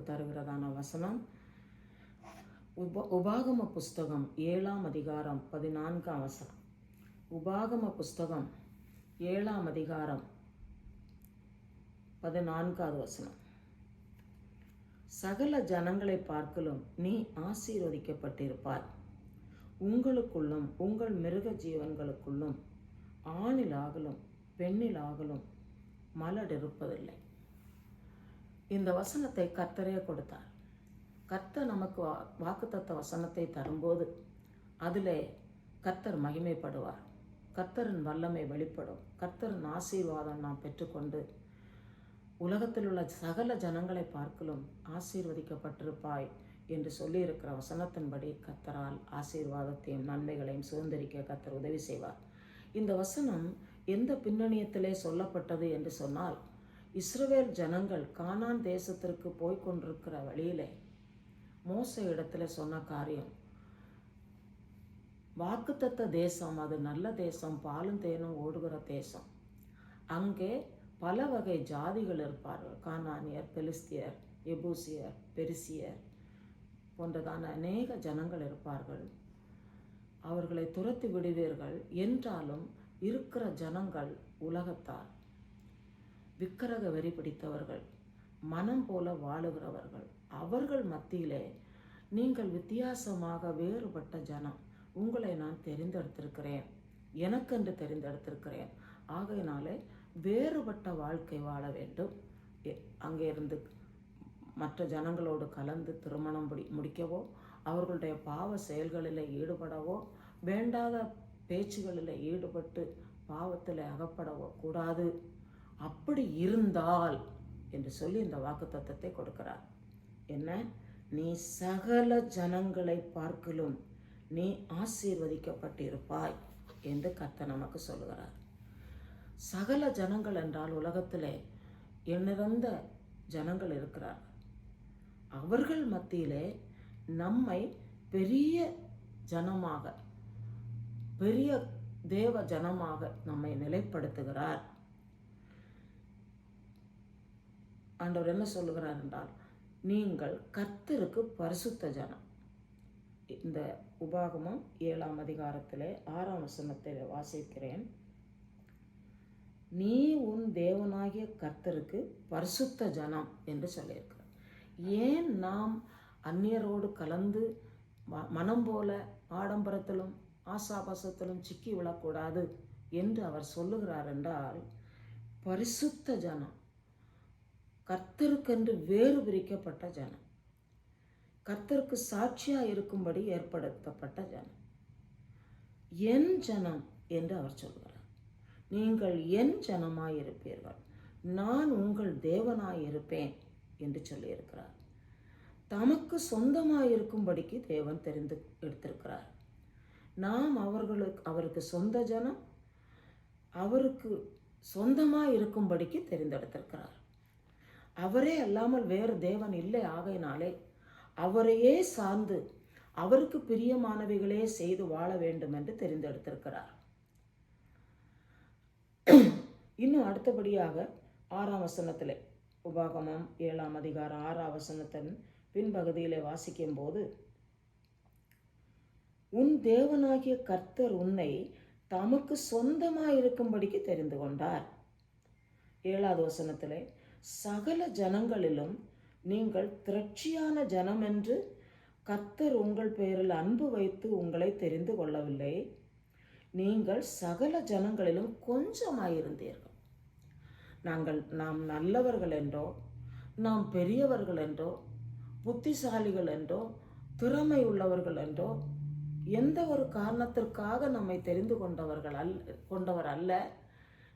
தருகிறதான வசனம் உபாகம புஸ்தகம் 7ஆம் அதிகாரம் 14ஆம் வசனம். உபாகம புஸ்தகம் 7ஆம் அதிகாரம் 14வது வசனம். சகல ஜனங்களை பார்க்கலும் நீ ஆசீர்வதிக்கப்பட்டிருப்பாய், உங்களுக்குள்ளும் உங்கள் மிருக ஜீவன்களுக்குள்ளும் ஆணிலாகலும் பெண்ணிலாகலும் மலடிருப்பதில்லை. இந்த வசனத்தை கர்த்தரே கொடுத்தார். கர்த்தர் நமக்கு வாக்குத்தத்த வசனத்தை தரும்போது அதிலே கர்த்தர் மகிமைப்படுவார். கர்த்தரின் வல்லமை வெளிப்படும். கர்த்தரின் ஆசீர்வாதம் நாம் பெற்றுக்கொண்டு உலகத்தில் உள்ள சகல ஜனங்களை பார்க்கலும் ஆசீர்வதிக்கப்பட்டிருப்பாய் என்று சொல்லியிருக்கிற வசனத்தின்படி கர்த்தரால் ஆசீர்வாதத்தையும் நன்மைகளையும் சுதந்திரிக்க கர்த்தர் உதவி செய்வார். இந்த வசனம் எந்த பின்னணியத்திலே சொல்லப்பட்டது என்று சொன்னால், இஸ்ரவேல் ஜனங்கள் கானான் தேசத்திற்கு போய்கொண்டிருக்கிற வழியிலே மோசே இடத்துல சொன்ன காரியம், வாக்குத்தத்த தேசம், அது நல்ல தேசம், பாலும் தேனும் ஓடுகிற தேசம். அங்கே பல வகை ஜாதிகள் இருப்பார்கள். கானானியர், பெலிஸ்தியர், எபூசியர், பெரிசியர் போன்றதான அநேக ஜனங்கள் இருப்பார்கள். அவர்களை துரத்தி விடுவீர்கள். என்றாலும் இருக்கிற ஜனங்கள் உலகத்தார், விக்கிரக வெறி பிடித்தவர்கள், மனம் போல வாழுகிறவர்கள். அவர்கள் மத்தியிலே நீங்கள் வித்தியாசமாக வேறுபட்ட ஜனம், உங்களை நான் தெரிந்தெடுத்திருக்கிறேன், எனக்கென்று தெரிந்தெடுத்திருக்கிறேன். ஆகையினாலே வேறுபட்ட வாழ்க்கை வாழ வேண்டும். அங்கே இருந்து மற்ற ஜனங்களோடு கலந்து திருமணம் முடிக்கவோ, அவர்களுடைய பாவ செயல்களில் ஈடுபடவோ, வேண்டாத பேச்சுகளில் ஈடுபட்டு பாவத்தில் அகப்படவோ கூடாது. அப்படி இருந்தால் என்று சொல்லி இந்த வாக்குத்தத்தத்தை கொடுக்கிறார். என்ன? நீ சகல ஜனங்களை பார்க்கலும் நீ ஆசீர்வதிக்கப்பட்டிருப்பாய் என்று கர்த்தர் நமக்கு சொல்லுகிறார். சகல ஜனங்கள் என்றால் உலகத்திலே எண்ணிறந்த ஜனங்கள் இருக்கிறார். அவர்கள் மத்தியிலே நம்மை பெரிய ஜனமாக, பெரிய தேவ ஜனமாக நம்மை நிலைப்படுத்துகிறார். ஆண்டவர் என்ன சொல்லுகிறார் என்றால், நீங்கள் கர்த்தருக்கு பரிசுத்த ஜனம். இந்த உபாகமம் 7ஆம் அதிகாரத்திலே 6ஆம் வசனத்தில் வாசிக்கிறேன். நீ உன் தேவனாகிய கர்த்தருக்கு பரிசுத்த ஜனம் என்று சொல்லியிருக்கிறார். ஏன் நாம் அந்நியரோடு கலந்து மனம் போல ஆடம்பரத்திலும் ஆசாபாசத்திலும் சிக்கி விழக்கூடாது என்று அவர் சொல்லுகிறார் என்றால், பரிசுத்த ஜனம், கர்த்தருக்கென்று வேறு பிரிக்கப்பட்ட ஜனம், கர்த்தருக்கு சாட்சியாக இருக்கும்படி ஏற்படுத்தப்பட்ட ஜனம், என் ஜனம் என்று அவர் சொல்கிறார். நீங்கள் என் ஜனமாயிருப்பீர்கள், நான் உங்கள் தேவனாயிருப்பேன் என்று சொல்லியிருக்கிறார். தமக்கு சொந்தமாயிருக்கும்படிக்கு தேவன் தெரிந்து எடுத்திருக்கிறார். நாம் அவருக்கு சொந்த ஜனம், அவருக்கு சொந்தமாக இருக்கும்படிக்கு தெரிந்தெடுத்திருக்கிறார். அவரே அல்லாமல் வேறு தேவன் இல்லை. ஆகையினாலே அவரையே சார்ந்து அவருக்கு பிரியமானவைகளே செய்து வாழ வேண்டும் என்று தெரிந்தெடுத்திருக்கிறார். இன்னும் அடுத்தபடியாக 6ஆம் வசனத்திலே, உபாகமம் 7ஆம் அதிகாரம் 6ஆம் வசனத்தின் பின்பகுதியிலே வாசிக்கும் போது, உன் தேவனாகிய கர்த்தர் உன்னை தமக்கு சொந்தமாயிருக்கும்படிக்கு தெரிந்து கொண்டார். 7ஆவது வசனத்திலே, சகல ஜனங்களிலும் நீங்கள் திரட்சியான ஜனம் என்று கர்த்தர் உங்கள் பெயரில் அன்பு வைத்து உங்களை தெரிந்து கொள்ளவில்லை, நீங்கள் சகல ஜனங்களிலும் கொஞ்சமாயிருந்தீர்கள். நாம் நல்லவர்கள் என்றோ, நாம் பெரியவர்கள் என்றோ, புத்திசாலிகள் என்றோ, திறமை உள்ளவர்கள் என்றோ, எந்த ஒரு காரணத்திற்காக நம்மை தெரிந்து கொண்டவர் அல்ல.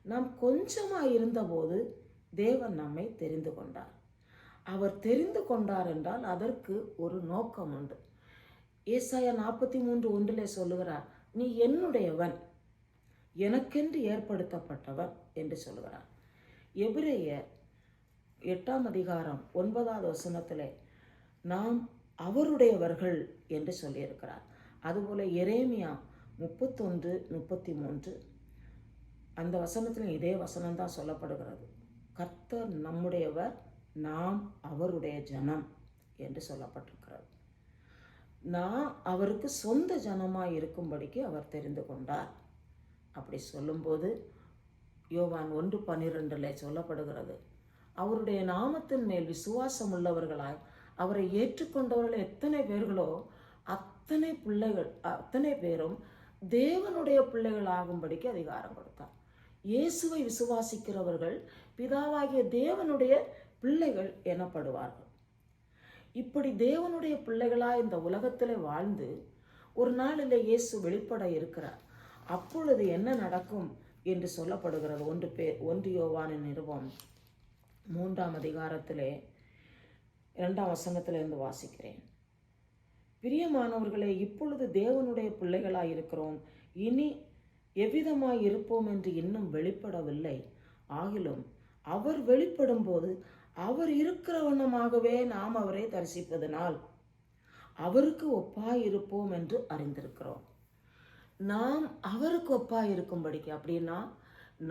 நாம் கொஞ்சமாக இருந்தபோது தேவன் நம்மை தெரிந்து கொண்டார். அவர் தெரிந்து கொண்டார் என்றால் அதற்கு ஒரு நோக்கம் உண்டு. ஏசாயா 43:1 சொல்லுகிறார், நீ என்னுடையவன், எனக்கென்று ஏற்படுத்தப்பட்டவன் என்று சொல்லுகிறார். எபிரேயர் 8ஆம் அதிகாரம் 9வது வசனத்திலே நாம் அவருடையவர்கள் என்று சொல்லியிருக்கிறார். அதுபோல எரேமியா 31:33 அந்த வசனத்திலும் இதே வசனம்தான் சொல்லப்படுகிறது. கர்த்தர் நம்முடையவர், நாம் அவருடைய ஜனம். என்று சொல்லப்பட்டிருக்கிறது. நான் அவருக்கு சொந்த ஜனமாய் இருக்கும்படிக்கு அவர் தெரிந்து கொண்டார். அப்படி சொல்லும்போது யோவான் 1:12 சொல்லப்படுகிறது, அவருடைய நாமத்தின் மேல் விசுவாசம் உள்ளவர்களாய் அவரை ஏற்றுக்கொண்டவர்கள் எத்தனை பேர்களோ அத்தனை பேரும் தேவனுடைய பிள்ளைகள் ஆகும்படிக்கு அதிகாரம் கொடுத்தார். இயேசுவை விசுவாசிக்கிறவர்கள் பிதாவாகிய தேவனுடைய பிள்ளைகள் எனப்படுவார்கள். இப்படி தேவனுடைய பிள்ளைகளாய் இந்த உலகத்தில் வாழ்ந்து ஒரு நாளில் இயேசு வெளிப்பட இருக்கிறார். அப்பொழுது என்ன நடக்கும் என்று சொல்லப்படுகிறது. 1 யோவானின் நிருபம் 3ஆம் அதிகாரத்திலே 2ஆம் வசனத்திலிருந்து வாசிக்கிறேன். பிரியமானவர்களே, இப்பொழுது தேவனுடைய பிள்ளைகளாய் இருக்கிறோம், இனி எவ்விதமாய் இருப்போம் என்று இன்னும் வெளிப்படவில்லை. ஆகிலும் அவர் வெளிப்படும் போது அவர் இருக்கிறவனமாகவே நாம் அவரை தரிசிப்பதனால் அவருக்கு ஒப்பாய் இருப்போம் என்று அறிந்திருக்கிறோம். நாம் அவருக்கு ஒப்பாய் இருக்கும்படிக்கு, அப்படின்னா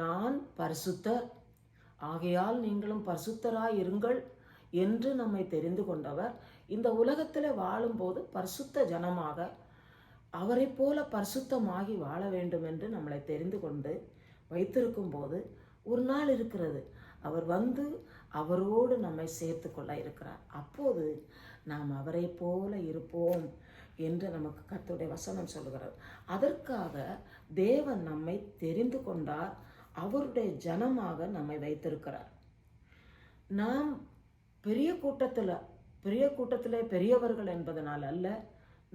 நான் பரிசுத்தர் ஆகையால் நீங்களும் பரிசுத்தராய் இருங்கள் என்று நம்மை தெரிந்து கொண்டவர் இந்த உலகத்தில் வாழும்போது பரிசுத்த ஜனமாக அவரை போல பரிசுத்தமாகி வாழ வேண்டும் என்று நம்மளை தெரிந்து கொண்டு வைத்திருக்கும் போது ஒரு நாள் இருக்கிறது, அவர் வந்து அவரோடு நம்மை சேர்த்து கொள்ள இருக்கிறார். அப்போது நாம் அவரை போல இருப்போம் என்று நமக்கு கர்த்தருடைய வசனம் சொல்லுகிறது. அதற்காக தேவன் நம்மை தெரிந்து கொண்டார், அவருடைய ஜனமாக நம்மை வைத்திருக்கிறார். நாம் பெரிய கூட்டத்தில் பெரியவர்கள் என்பதனால் அல்ல,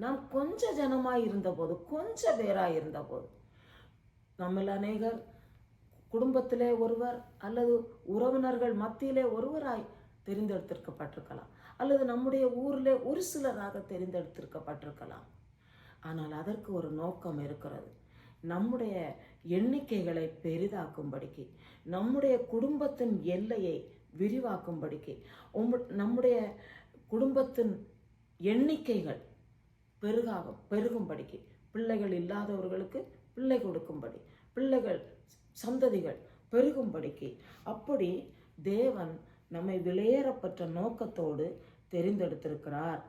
நாம் கொஞ்ச ஜனமாய் இருந்தபோது, கொஞ்ச பேராய் இருந்தபோது, நம்மில் அநேகர் குடும்பத்திலே ஒருவர் அல்லது உறவினர்கள் மத்தியிலே ஒருவராய் தெரிந்தெடுத்திருக்கப்பட்டிருக்கலாம், அல்லது நம்முடைய ஊரிலே ஒரு சிலராக தெரிந்தெடுத்திருக்கப்பட்டிருக்கலாம். ஆனால் அதற்கு ஒரு நோக்கம் இருக்கிறது. நம்முடைய எண்ணிக்கைகளை பெரிதாக்கும்படிக்கு, நம்முடைய குடும்பத்தின் எல்லையை விரிவாக்கும்படிக்கு, நம்முடைய குடும்பத்தின் எண்ணிக்கைகள் பெருகும்படிக்கு, பிள்ளைகள் இல்லாதவர்களுக்கு பிள்ளை கொடுக்கும்படி, பிள்ளைகள் சந்ததிகள் பெருகும்படிக்கு, அப்படி தேவன் நம்மை விலையேறப்பட்ட நோக்கத்தோடு தெரிந்தெடுத்திருக்கிறார்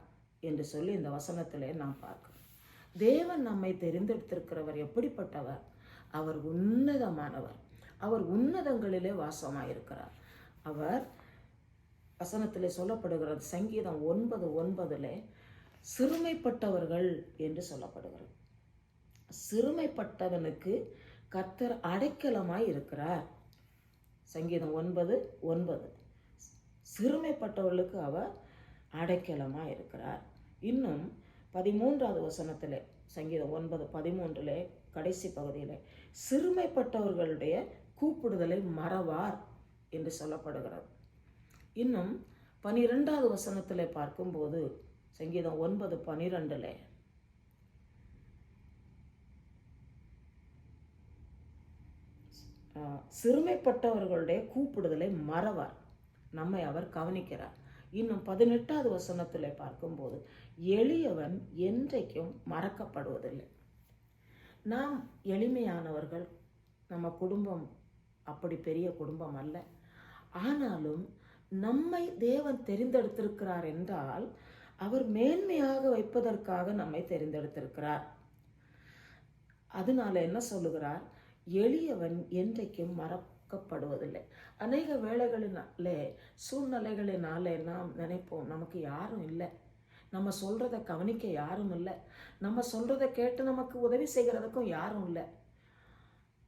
என்று சொல்லி இந்த வசனத்திலே நாம் பார்க்கிறோம். தேவன் நம்மை தெரிந்தெடுத்திருக்கிறவர் எப்படிப்பட்டவர்? அவர் உன்னதமானவர். அவர் உன்னதங்களிலே வாசமாயிருக்கிறார். அவர் வசனத்திலே சொல்லப்படுகிறது, சங்கீதம் 9:9 சிறுமைப்பட்டவர்கள் என்று சொல்லப்படுகிறது. சிறுமைப்பட்டவனுக்கு கர்த்தர் அடைக்கலமாய் இருக்கிறார். சங்கீதம் 9:9 சிறுமைப்பட்டவர்களுக்கு அவர் அடைக்கலமாய் இருக்கிறார். இன்னும் 13ஆவது வசனத்தில், சங்கீதம் 9:13 கடைசி பகுதியில் சிறுமைப்பட்டவர்களுடைய கூப்பிடுதலை மறவார் என்று சொல்லப்படுகிறது. இன்னும் 12ஆவது வசனத்தில் பார்க்கும்போது, சங்கீதம் 9:12 சிறுமைப்பட்டவர்களுடைய கூப்பிடுதலை மறவார், நம்மை அவர் கவனிக்கிறார். இன்னும் 18ஆவது வசனத்தில் பார்க்கும்போது, எளியவன் என்றைக்கும் மறக்கப்படுவதில்லை. நாம் எளிமையானவர்கள், நம்ம குடும்பம் அப்படி பெரிய குடும்பம் அல்ல. ஆனாலும் நம்மை தேவன் தெரிந்தெடுத்திருக்கிறார் என்றால் அவர் மேன்மையாக வைப்பதற்காக நம்மை தெரிந்தெடுத்திருக்கிறார். அதனால என்ன சொல்லுகிறார்? எளியவன் என்றைக்கும் மறக்கப்படுவதில்லை. அநேக வேளைகளினாலே, சூழ்நிலைகளினாலே நாம் நினைப்போம், நமக்கு யாரும் இல்லை, நம்ம சொல்கிறத கவனிக்க யாரும் இல்லை, நம்ம சொல்கிறத கேட்டு நமக்கு உதவி செய்கிறதுக்கும் யாரும் இல்லை.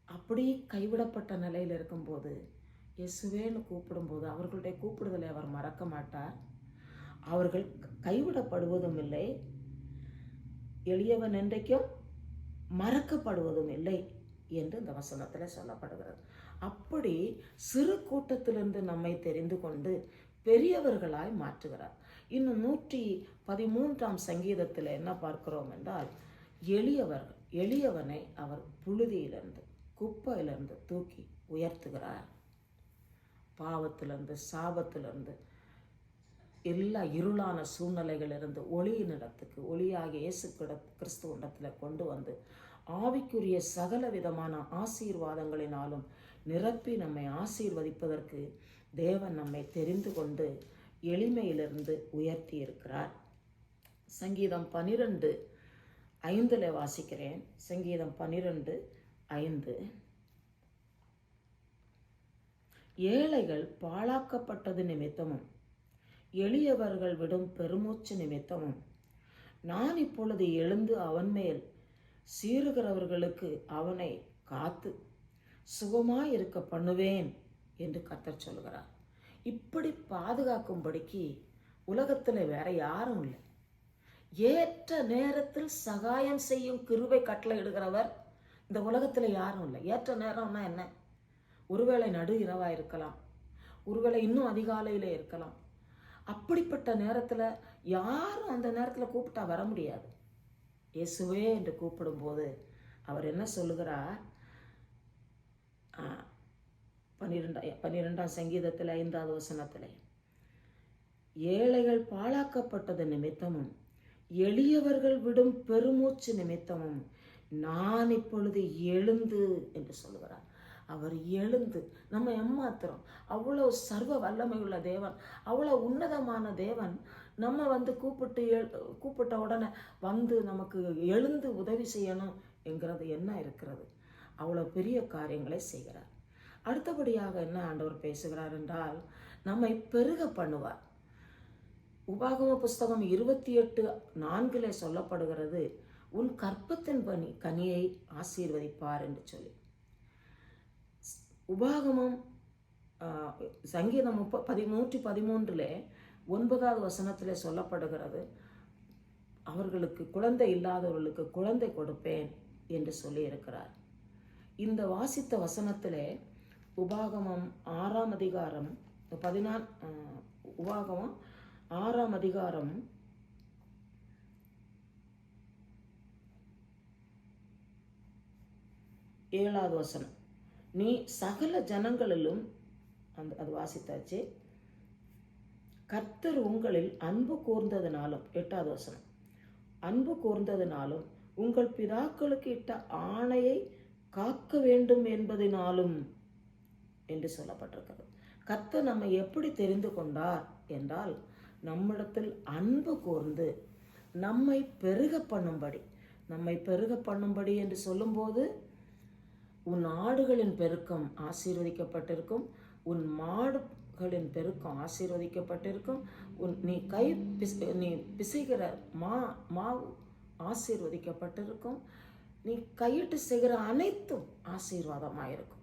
அப்படி கைவிடப்பட்ட நிலையில் இருக்கும்போது இயேசுவேன்னு கூப்பிடும்போது அவர்களுடைய கூப்பிடுதலை அவர் மறக்க மாட்டார். அவர்கள் கைவிடப்படுவதும் இல்லை, எளியவன் என்றைக்கும் மறக்கப்படுவதும் இல்லை என்று இந்த வசனத்தில் சொல்லப்படுகிறது. அப்படி சிறு கூட்டத்திலிருந்து நம்மை தெரிந்து கொண்டு பெரியவர்களாய் மாற்றுகிறார். இன்னும் 113ஆம் சங்கீதத்தில் என்ன பார்க்கிறோம் என்றால், எளியவனை அவர் புழுதியிலிருந்து, குப்பையிலிருந்து தூக்கி உயர்த்துகிறார். பாவத்திலிருந்து, சாபத்திலிருந்து, எல்லா இருளான சூழ்நிலைகளிலிருந்து ஒளியின் இடத்துக்கு, ஒளியாக இயேசு கிறிஸ்துவிடத்தில் கொண்டு வந்து ஆவிக்குரிய சகல விதமான ஆசீர்வாதங்களினாலும் நிரப்பி நம்மை ஆசீர்வதிப்பதற்கு தேவன் நம்மை தெரிந்து கொண்டு எளிமையிலிருந்து உயர்த்தி இருக்கிறார். சங்கீதம் 12:5 வாசிக்கிறேன். சங்கீதம் 12:5. ஏழைகள் பாழாக்கப்பட்டது நிமித்தமும் எளியவர்கள் விடும் பெருமூச்சு நிமித்தமும் நான் இப்பொழுது எழுந்து அவன் மேல் சீறுகிறவர்களுக்கு அவனை காத்து சுகமாயிருக்க பண்ணுவேன் என்று கர்த்தர் சொல்கிறார். இப்படி பாதுகாக்கும்படிக்கு உலகத்தில் வேற யாரும் இல்லை. ஏற்ற நேரத்தில் சகாயம் செய்யும் கிருபை கட்டளையிடுகிறவர் இந்த உலகத்தில் யாரும் இல்லை. ஏற்ற நேரம்னா என்ன? ஒருவேளை நடு இரவாக இருக்கலாம், ஒருவேளை இன்னும் அதிகாலையில் இருக்கலாம். அப்படிப்பட்ட நேரத்தில் யாரும் அந்த நேரத்தில் கூப்பிட்டா வர முடியாது. இயேசுவே என்று கூப்பிடும்போது அவர் என்ன சொல்லுகிறார்? 12ஆம் சங்கீதத்தில் 5வது வசனத்தில், ஏழைகள் பாழாக்கப்பட்டது நிமித்தமும் எளியவர்கள் விடும் பெருமூச்சு நிமித்தமும் நான் இப்பொழுது எழுந்து என்று சொல்லுகிறார். அவர் எழுந்து நம்ம ஏமாத்துறோம். அவ்வளோ சர்வ வல்லமை உள்ள தேவன், அவ்வளோ உன்னதமான தேவன் நம்ம கூப்பிட்ட உடனே நமக்கு எழுந்து உதவி செய்யணும் என்கிறது என்ன இருக்கிறது? அவ்வளோ பெரிய காரியங்களை செய்கிறார். அடுத்தபடியாக என்ன ஆண்டவர் பேசுகிறார் என்றால், நம்மை பெருக பண்ணுவார். உபாகம புஸ்தகம் 28:4 சொல்லப்படுகிறது, உன் கற்பத்தின் கனியை ஆசீர்வதிப்பார் என்று சொல்லி. உபாகமம் சங்கீதம் 113 9வது வசனத்தில் சொல்லப்படுகிறது, அவர்களுக்கு குழந்தை இல்லாதவர்களுக்கு குழந்தை கொடுப்பேன் என்று சொல்லி இருக்கிறார். இந்த வாசித்த வசனத்திலே உபாகமம் 6ஆம் அதிகாரம் 7வது வசனம், நீ சகல ஜனங்களிலும் அது வாசித்தாச்சு. கர்த்தர் உங்களில் அன்பு கூர்ந்ததினாலும், 8வது வசனம், அன்பு கூர்ந்ததினாலும் உங்கள் பிதாக்களுக்கு இட்ட ஆணையை காக்க வேண்டும் என்பதினாலும் என்று சொல்லப்பட்டிருக்கிறது. கர்த்தர் நம்மை எப்படி தெரிந்து கொண்டார் என்றால், நம்மிடத்தில் அன்பு கூர்ந்து நம்மை பெருக பண்ணும்படி என்று சொல்லும்போது, உன் ஆடுகளின் பெருக்கம் ஆசீர்வதிக்கப்பட்டிருக்கும், உன் மாடுகளின் பெருக்கம் ஆசீர்வதிக்கப்பட்டிருக்கும், நீ பிசைகிற மாவு ஆசீர்வதிக்கப்பட்டிருக்கும், நீ கையிட்டு செய்கிற அனைத்தும் ஆசீர்வாதமாயிருக்கும்.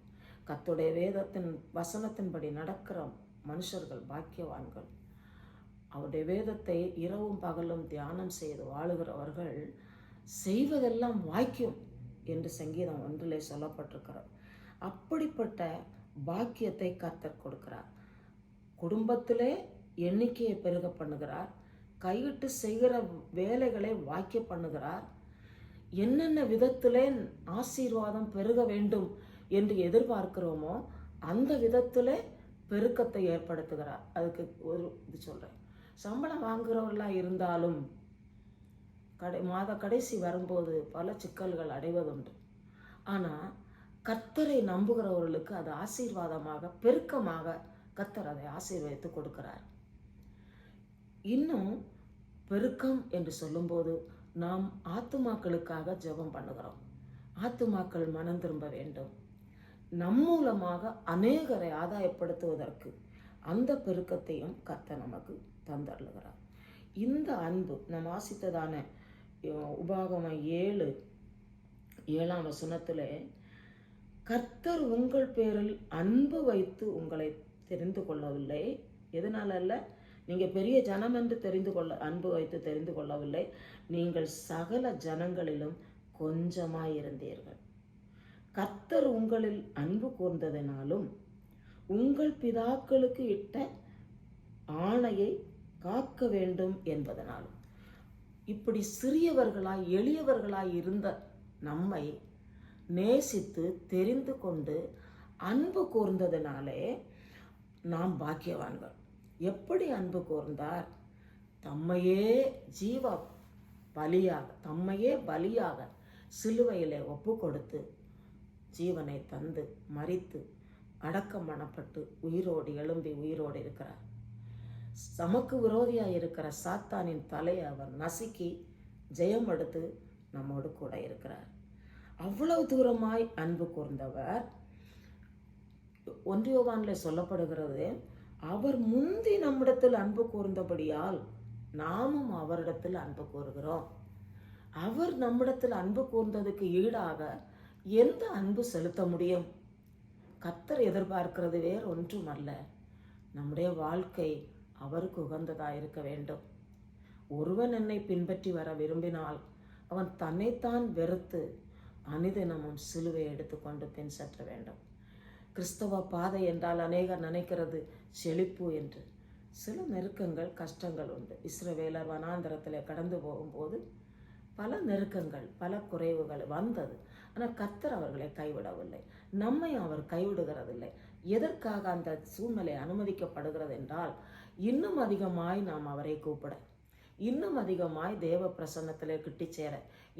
கர்த்தருடைய வேதத்தின் வசனத்தின்படி நடக்கிற மனுஷர்கள் பாக்கியவான்கள். அவருடைய வேதத்தை இரவும் பகலும் தியானம் செய்து வாழுகிறவர்கள் செய்வதெல்லாம் வாய்க்கும் என்று சங்கீதம் 1 சொல்லப்பட்டிருக்கிறார். அப்படிப்பட்ட பாக்கியத்தை கர்த்தர் கொடுக்கிறார். குடும்பத்திலே எண்ணிக்கையை பெருக பண்ணுகிறார். கையிட்டு செய்கிற வேலைகளை வாய்க்க பண்ணுகிறார். என்னென்ன விதத்திலே ஆசீர்வாதம் பெருக வேண்டும் என்று எதிர்பார்க்கிறோமோ அந்த விதத்திலே பெருக்கத்தை ஏற்படுத்துகிறார். அதுக்கு ஒரு இது சொல்கிறேன். சம்பளம் வாங்குகிறவர்களாக இருந்தாலும் மாத கடைசி வரும்போது பல சிக்கல்கள் அடைவதுண்டு. ஆனால் கர்த்தரை நம்புகிறவர்களுக்கு அது ஆசீர்வாதமாக பெருக்கமாக கர்த்தர் அதை ஆசீர்வதித்து கொடுக்கிறார். இன்னும் பெருக்கம் என்று சொல்லும்போது நாம் ஆத்துமாக்களுக்காக ஜெபம் பண்ணுகிறோம். ஆத்துமாக்கள் மனம் திரும்ப வேண்டும். நம் மூலமாக அநேகரை ஆதாயப்படுத்துவதற்கு அந்த பெருக்கத்தையும் கர்த்தர் நமக்கு தந்தருளுகிறார். இந்த அன்பு நாம் வாசித்ததான உபாகமம் 7:7 வசனத்தில், கர்த்தர் உங்கள் பேரில் அன்பு வைத்து உங்களை தெரிந்து கொள்ளவில்லை. எதனால அல்ல? நீங்கள் பெரிய ஜனம் என்று அன்பு வைத்து தெரிந்து கொள்ளவில்லை. நீங்கள் சகல ஜனங்களிலும் கொஞ்சமாயிருந்தீர்கள். கர்த்தர் உங்களில் அன்பு கூர்ந்ததினாலும் உங்கள் பிதாக்களுக்கு இட்ட ஆணையை காக்க வேண்டும் என்பதனாலும். இப்படி சிறியவர்களாய் எளியவர்களாய் இருந்த நம்மை நேசித்து தெரிந்து கொண்டு அன்பு கூர்ந்ததினாலே நாம் பாக்கியவான்கள். எப்படி அன்பு கூர்ந்தார்? தம்மையே பலியாக சிலுவையிலே ஒப்பு கொடுத்து ஜீவனை தந்து மரித்து அடக்கம் பண்ணப்பட்டு உயிரோடு எழும்பி உயிரோடு இருக்கிறார். நமக்கு விரோதியாக இருக்கிற சாத்தானின் தலையை அவர் நசுக்கி ஜெயம் எடுத்து நம்மோடு கூட இருக்கிறார். அவ்வளவு தூரமாய் அன்பு கூர்ந்தவர். 1 யோவானில் சொல்லப்படுகிறது, அவர் முந்தி நம்மிடத்தில் அன்பு கூர்ந்தபடியால் நாமும் அவரிடத்தில் அன்பு கூறுகிறோம். அவர் நம்மிடத்தில் அன்பு கூர்ந்ததுக்கு ஈடாக எந்த அன்பு செலுத்த முடியும்? கர்த்தர் எதிர்பார்க்கிறது வேறு ஒன்றுமல்ல, நம்முடைய வாழ்க்கை அவருக்கு உகந்ததாக இருக்க வேண்டும். ஒருவன் என்னை பின்பற்றி வர விரும்பினால் அவன் தன்னைத்தான் வெறுத்து அனுதினமும் சிலுவை எடுத்துக்கொண்டு பின்பற்ற வேண்டும். கிறிஸ்தவ பாதை என்றால் அநேகர் நினைக்கிறது செழிப்பு என்று. சில நெருக்கங்கள், கஷ்டங்கள் உண்டு. இஸ்ரவேலர் வனாந்தரத்தில் கடந்து போகும்போது பல நெருக்கங்கள், பல குறைவுகள் வந்தது. ஆனால் கர்த்தர் அவர்களை கைவிடவில்லை. நம்மை அவர் கைவிடுகிறதில்லை. எதற்காக அந்த சூழ்நிலை அனுமதிக்கப்படுகிறது என்றால், இன்னும் அதிகமாய் நாம் அவரை கூப்பிட, இன்னும் அதிகமாய் தேவ பிரசன்னத்திலே கிட்டி சேர,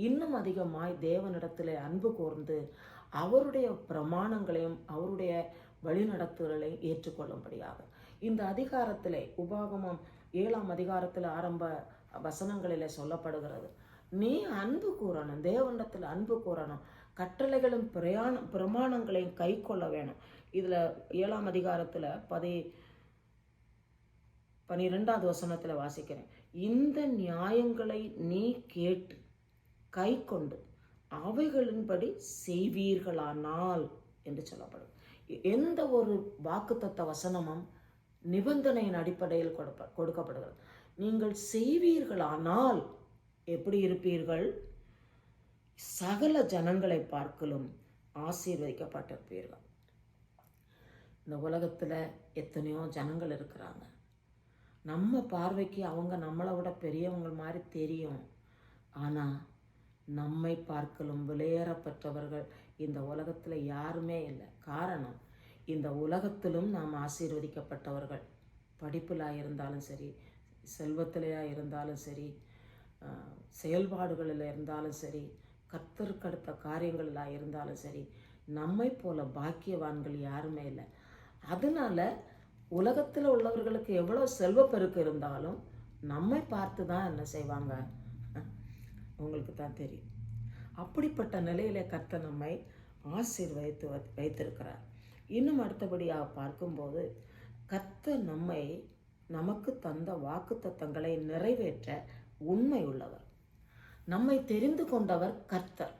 இன்னும் அதிகமாய் தேவனிடத்திலே அன்பு கூர்ந்து அவருடைய பிரமாணங்களையும் அவருடைய வழிநடத்துதலையும் ஏற்றுக்கொள்ளும்படியாக. இந்த அதிகாரத்திலே உபாகமம் 7ஆம் அதிகாரத்தில் ஆரம்ப வசனங்களிலே சொல்லப்படுகிறது, நீ அன்பு கூறணும், தேவனிடத்தில் அன்பு கூறணும், கட்டளைகளும் பிரமாணங்களையும் கை கொள்ள வேணும். இதில் 7ஆம் அதிகாரத்தில் 12வது வசனத்தில் வாசிக்கிறேன், இந்த நியாயங்களை நீ கேட்டு கை கொண்டு அவைகளின்படி செய்வீர்களானால் என்று சொல்லப்படும். எந்த ஒரு வாக்குத்தத்த வசனமும் நிபந்தனையின் அடிப்படையில் கொடுக்கப்படுகிறது. நீங்கள் செய்வீர்களானால் எப்படி இருப்பீர்கள்? சகல ஜனங்களை பார்க்கலும் ஆசீர்வதிக்கப்பட்டிருப்பீர்கள். இந்த உலகத்தில் எத்தனையோ ஜனங்கள் இருக்கிறாங்க. நம்ம பார்வைக்கு அவங்க நம்மளை விட பெரியவங்க மாதிரி தெரியும். ஆனால் நம்மை பார்க்கலும் விலையேறப்பட்டவர்கள் இந்த உலகத்தில் யாருமே இல்லை. காரணம், இந்த உலகத்திலும் நாம் ஆசீர்வதிக்கப்பட்டவர்கள். படிப்பிலாக இருந்தாலும் சரி, செல்வத்திலையாக இருந்தாலும் சரி, செயல்பாடுகளில் இருந்தாலும் சரி, கர்த்தருக்கடுத்த காரியங்களில் இருந்தாலும் சரி, நம்மை போல பாக்கியவான்கள் யாருமே இல்லை. அதனால உலகத்தில் உள்ளவர்களுக்கு எவ்வளோ செல்வப்பெருக்கு இருந்தாலும் நம்மை பார்த்து தான் என்ன செய்வாங்க, உங்களுக்கு தான் தெரியும். அப்படிப்பட்ட நிலையில கர்த்தர் நம்மை ஆசீர்வதித்து வைத்திருக்கிறார். இன்னும் அடுத்தபடியாக பார்க்கும்போது, கர்த்தர் நமக்கு தந்த வாக்குத்தத்தங்களை நிறைவேற்ற உண்மை உள்ளவர். நம்மை தெரிந்து கொண்டவர் கர்த்தர்.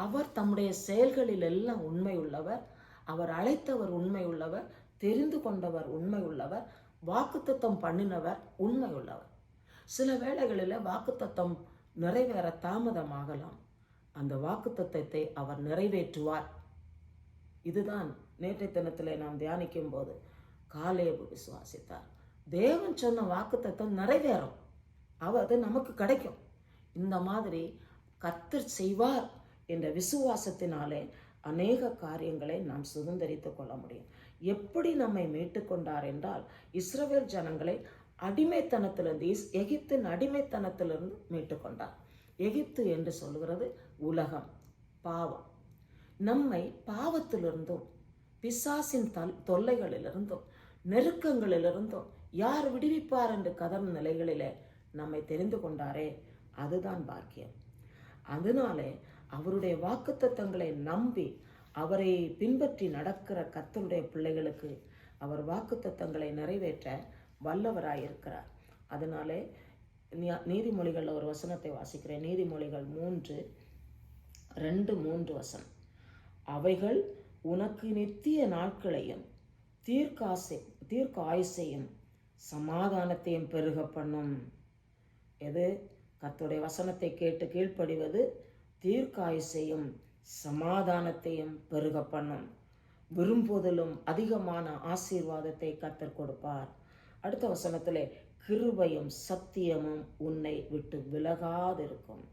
அவர் தம்முடைய செயல்களில் எல்லாம் உண்மை உள்ளவர். அவர் அழைத்தவர் உண்மை உள்ளவர், தெரிந்து கொண்டவர் உண்மை உள்ளவர், வாக்குத்தத்தம் பண்ணினவர் உண்மை உள்ளவர். சில வேளைகளில் வாக்குத்தத்தம் நிறைவேற தாமதமாகலாம். அந்த வாக்குத்தத்தத்தை அவர் நிறைவேற்றுவார். இதுதான் நேற்றைய தினத்தில் நாம் தியானிக்கும் போது காலேபு விசுவாசித்தார். தேவன் சொன்ன வாக்குத்தத்தம் நிறைவேறும், அது நமக்கு கிடைக்கும். இந்த மாதிரி கர்த்தர் செய்வார் என்ற விசுவாசத்தினாலே அநேக காரியங்களை நாம் சுதந்திரித்து கொள்ள முடியும். எப்படி நம்மை மீட்டு கொண்டார் என்றால், இஸ்ரவேல் ஜனங்களை அடிமைத்தனத்திலிருந்து, எகிப்தின் அடிமைத்தனத்திலிருந்து மீட்டு கொண்டார். எகிப்து என்று சொல்கிறது உலகம், பாவம். நம்மை பாவத்திலிருந்தும் பிசாசின் தொல்லைகளிலிருந்தும் நெருக்கங்களிலிருந்தும் யார் விடுவிப்பார் என்று கதர்ந்த நிலைகளிலே நம்மை தெரிந்து கொண்டாரே, அதுதான் பாக்கியம். அதனாலே அவருடைய வாக்குத்தத்தங்களை நம்பி அவரை பின்பற்றி நடக்கிற கர்த்தருடைய பிள்ளைகளுக்கு அவர் வாக்குத்தத்தங்களை நிறைவேற்ற வல்லவராயிருக்கிறார். அதனாலே நீதிமொழிகளில் ஒரு வசனத்தை வாசிக்கிறேன். நீதிமொழிகள் 3:2-3 வசனம். அவைகள் உனக்கு நித்திய நாட்களையும் தீர்க்காயுசையும் சமாதானத்தையும் பெருக பண்ணும். எது? கர்த்தருடைய வசனத்தை கேட்டு கீழ்ப்படிவது தீர்க்காயுசையும் சமாதானத்தையும் பெருக பண்ணும். விரும்புவதிலும் அதிகமான ஆசீர்வாதத்தை கர்த்தர் கொடுப்பார். அடுத்த வசனத்திலே, கிருபையும் சத்தியமும் உன்னை விட்டு விலகாதிருக்கும்.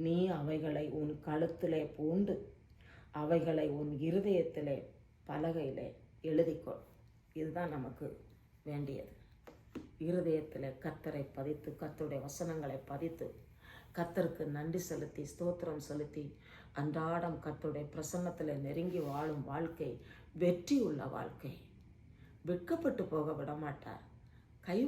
நீ அவைகளை உன் கழுத்திலே பூண்டு அவைகளை உன் இருதயத்திலே பலகையிலே எழுதிக்கொள். இதுதான் நமக்கு வேண்டியது. இருதயத்தில் கர்த்தரை பதித்து, கர்த்தருடைய வசனங்களை பதித்து, கர்த்தருக்கு நன்றி செலுத்தி, ஸ்தோத்திரம் செலுத்தி, அன்றாடம் கர்த்தருடைய பிரசன்னத்தில் நெருங்கி வாழும் வாழ்க்கை வெற்றி உள்ள வாழ்க்கை. வெட்கப்பட்டு போக விட மாட்டார். கை